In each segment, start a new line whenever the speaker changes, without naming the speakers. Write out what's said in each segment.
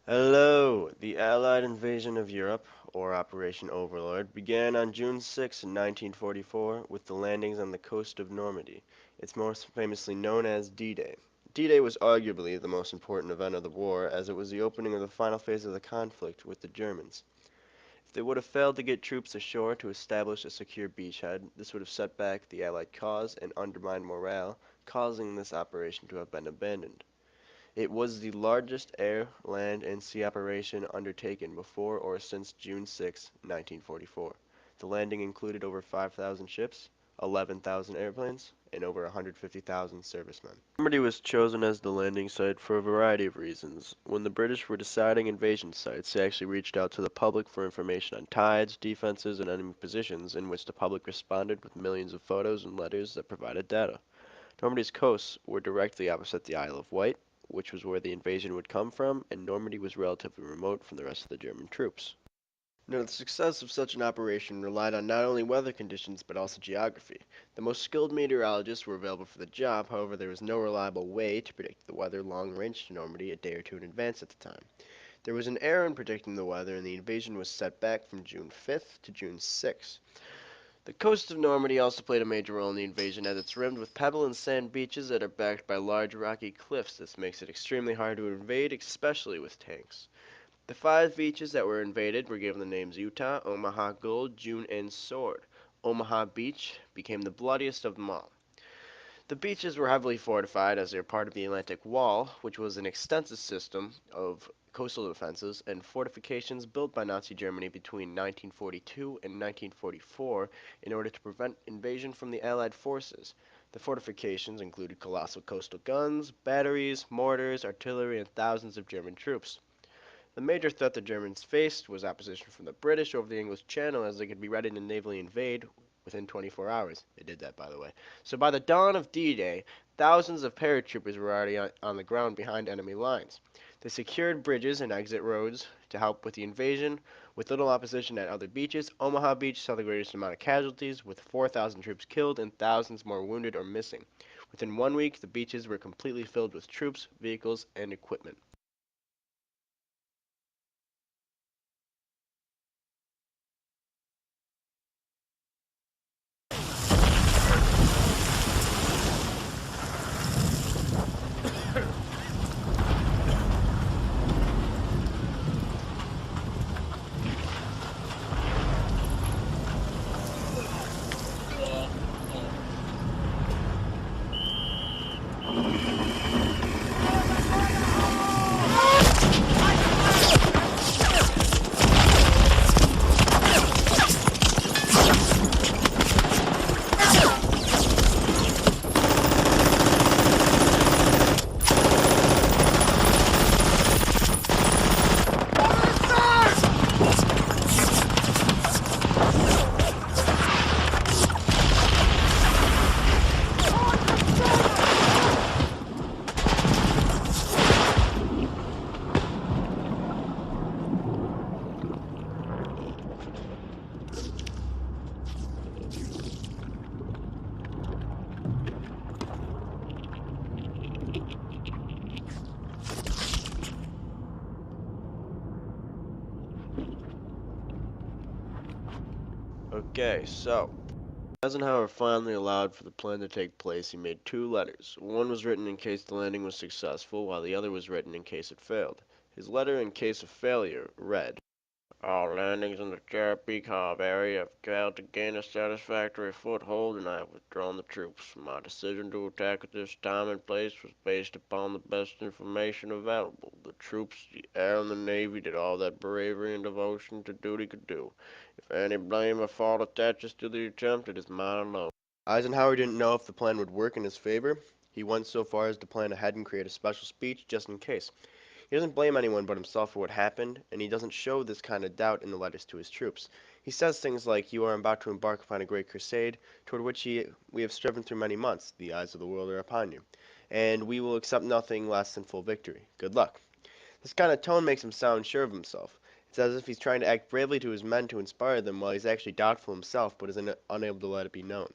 Hello! The Allied invasion of Europe, or Operation Overlord, began on June 6, 1944, with the landings on the coast of Normandy. It's most famously known as D-Day. D-Day was arguably the most important event of the war, as it was the opening of the final phase of the conflict with the Germans. If they would have failed to get troops ashore to establish a secure beachhead, this would have set back the Allied cause and undermined morale, causing this operation to have been abandoned. It was the largest air, land, and sea operation undertaken before or since June 6, 1944. The landing included over 5,000 ships, 11,000 airplanes, and over 150,000 servicemen. Normandy was chosen as the landing site for a variety of reasons. When the British were deciding invasion sites, they actually reached out to the public for information on tides, defenses, and enemy positions, in which the public responded with millions of photos and letters that provided data. Normandy's coasts were directly opposite the Isle of Wight, which was where the invasion would come from, and Normandy was relatively remote from the rest of the German troops. Now, the success of such an operation relied on not only weather conditions but also geography. The most skilled meteorologists were available for the job, however, there was no reliable way to predict the weather long range to Normandy a day or two in advance at the time. There was an error in predicting the weather, and the invasion was set back from June 5th to June 6th. The coast of Normandy also played a major role in the invasion, as it's rimmed with pebble and sand beaches that are backed by large rocky cliffs. This makes it extremely hard to invade, especially with tanks. The 5 beaches that were invaded were given the names Utah, Omaha, Gold, June, and Sword. Omaha Beach became the bloodiest of them all. The beaches were heavily fortified as they were part of the Atlantic Wall, which was an extensive system of coastal defenses and fortifications built by Nazi Germany between 1942 and 1944 in order to prevent invasion from the Allied forces. The fortifications included colossal coastal guns, batteries, mortars, artillery, and thousands of German troops. The major threat the Germans faced was opposition from the British over the English Channel, as they could be ready to navally invade within 24 hours. They did that, by the way. So by the dawn of D-Day, thousands of paratroopers were already on the ground behind enemy lines. They secured bridges and exit roads to help with the invasion. With little opposition at other beaches, Omaha Beach saw the greatest amount of casualties, with 4,000 troops killed and thousands more wounded or missing. Within 1 week, the beaches were completely filled with troops, vehicles, and equipment. Okay, so Eisenhower finally allowed for the plan to take place. He made 2 letters. One was written in case the landing was successful, while the other was written in case it failed. His letter in case of failure read, "All landings in the Chesapeake Harbor area have failed to gain a satisfactory foothold, and I have withdrawn the troops. My decision to attack at this time and place was based upon the best information available. The troops, the air, and the navy did all that bravery and devotion to duty could do. If any blame or fault attaches to the attempt, it is mine alone." Eisenhower didn't know if the plan would work in his favor. He went so far as to plan ahead and create a special speech just in case. He doesn't blame anyone but himself for what happened, and he doesn't show this kind of doubt in the letters to his troops. He says things like, "You are about to embark upon a great crusade, toward which we have striven through many months. The eyes of the world are upon you, and we will accept nothing less than full victory. Good luck." This kind of tone makes him sound sure of himself. It's as if he's trying to act bravely to his men to inspire them while he's actually doubtful himself but is unable to let it be known.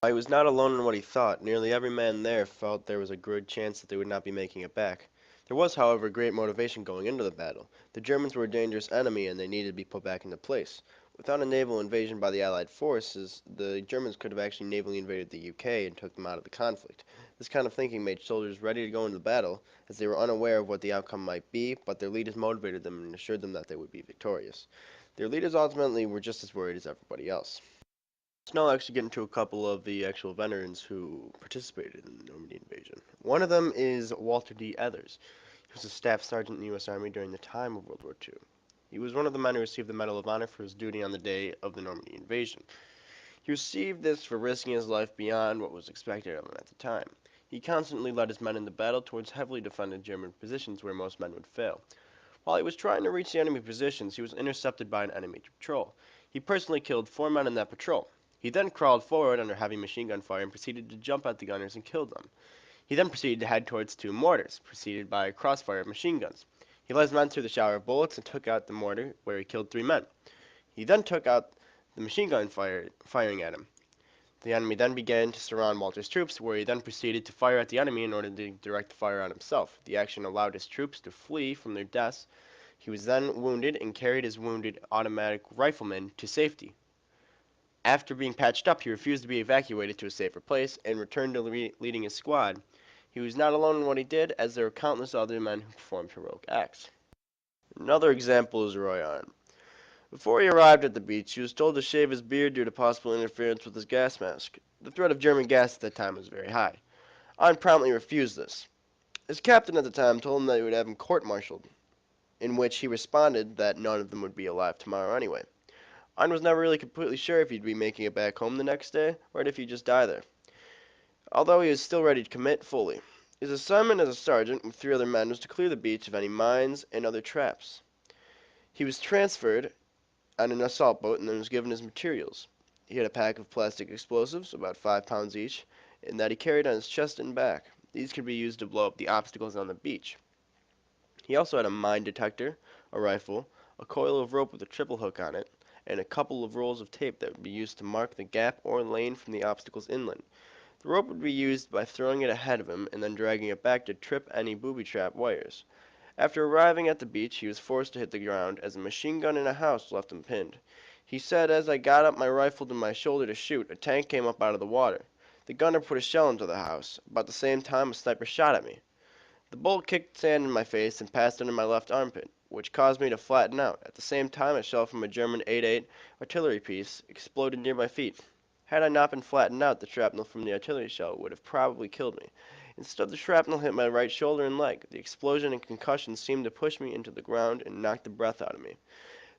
While he was not alone in what he thought. Nearly every man there felt there was a good chance that they would not be making it back. There was, however, great motivation going into the battle. The Germans were a dangerous enemy and they needed to be put back into place. Without a naval invasion by the Allied forces, the Germans could have actually navally invaded the UK and took them out of the conflict. This kind of thinking made soldiers ready to go into battle, as they were unaware of what the outcome might be, but their leaders motivated them and assured them that they would be victorious. Their leaders ultimately were just as worried as everybody else. Let's now actually get into a couple of the actual veterans who participated in the Normandy invasion. One of them is Walter D. Ethers. He was a staff sergeant in the U.S. Army during the time of World War II. He was one of the men who received the Medal of Honor for his duty on the day of the Normandy invasion. He received this for risking his life beyond what was expected of him at the time. He constantly led his men into battle towards heavily defended German positions where most men would fail. While he was trying to reach the enemy positions, he was intercepted by an enemy patrol. He personally killed 4 men in that patrol. He then crawled forward under heavy machine gun fire and proceeded to jump at the gunners and kill them. He then proceeded to head towards 2 mortars, preceded by a crossfire of machine guns. He led his men through the shower of bullets and took out the mortar, where he killed 3 men. He then took out the machine gun firing at him. The enemy then began to surround Walter's troops, where he then proceeded to fire at the enemy in order to direct the fire on himself. The action allowed his troops to flee from their deaths. He was then wounded and carried his wounded automatic rifleman to safety. After being patched up, he refused to be evacuated to a safer place and returned to leading his squad. He was not alone in what he did, as there were countless other men who performed heroic acts. Another example is Roy Arn. Before he arrived at the beach, he was told to shave his beard due to possible interference with his gas mask. The threat of German gas at that time was very high. Arn promptly refused this. His captain at the time told him that he would have him court-martialed, in which he responded that none of them would be alive tomorrow anyway. Arn was never really completely sure if he'd be making it back home the next day, or if he'd just die there, although he was still ready to commit fully. His assignment as a sergeant with 3 other men was to clear the beach of any mines and other traps. He was transferred on an assault boat and then was given his materials. He had a pack of plastic explosives, about 5 pounds each, and that he carried on his chest and back. These could be used to blow up the obstacles on the beach. He also had a mine detector, a rifle, a coil of rope with a triple hook on it, and a couple of rolls of tape that would be used to mark the gap or lane from the obstacles inland. The rope would be used by throwing it ahead of him and then dragging it back to trip any booby-trap wires. After arriving at the beach, he was forced to hit the ground, as a machine gun in a house left him pinned. He said, "As I got up my rifle to my shoulder to shoot, a tank came up out of the water. The gunner put a shell into the house. About the same time, a sniper shot at me. The bullet kicked sand in my face and passed under my left armpit, which caused me to flatten out. At the same time, a shell from a German 8.8 artillery piece exploded near my feet. Had I not been flattened out, the shrapnel from the artillery shell would have probably killed me. Instead, the shrapnel hit my right shoulder and leg. The explosion and concussion seemed to push me into the ground and knock the breath out of me.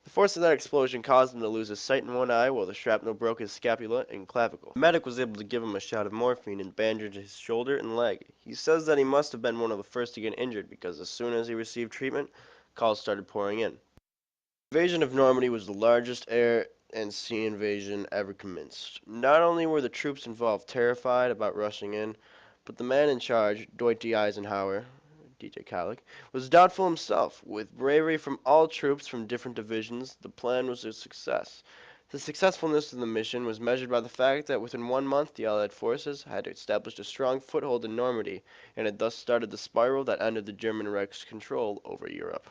The force of that explosion caused him to lose his sight in one eye, while the shrapnel broke his scapula and clavicle. The medic was able to give him a shot of morphine and bandage his shoulder and leg. He says that he must have been one of the first to get injured, because as soon as he received treatment, calls started pouring in. The invasion of Normandy was the largest air and sea invasion ever commenced. Not only were the troops involved terrified about rushing in, but the man in charge, Dwight D. Eisenhower, DJ Khalek, was doubtful himself. With bravery from all troops from different divisions, the plan was a success. The successfulness of the mission was measured by the fact that within 1 month the Allied forces had established a strong foothold in Normandy and had thus started the spiral that ended the German Reich's control over Europe.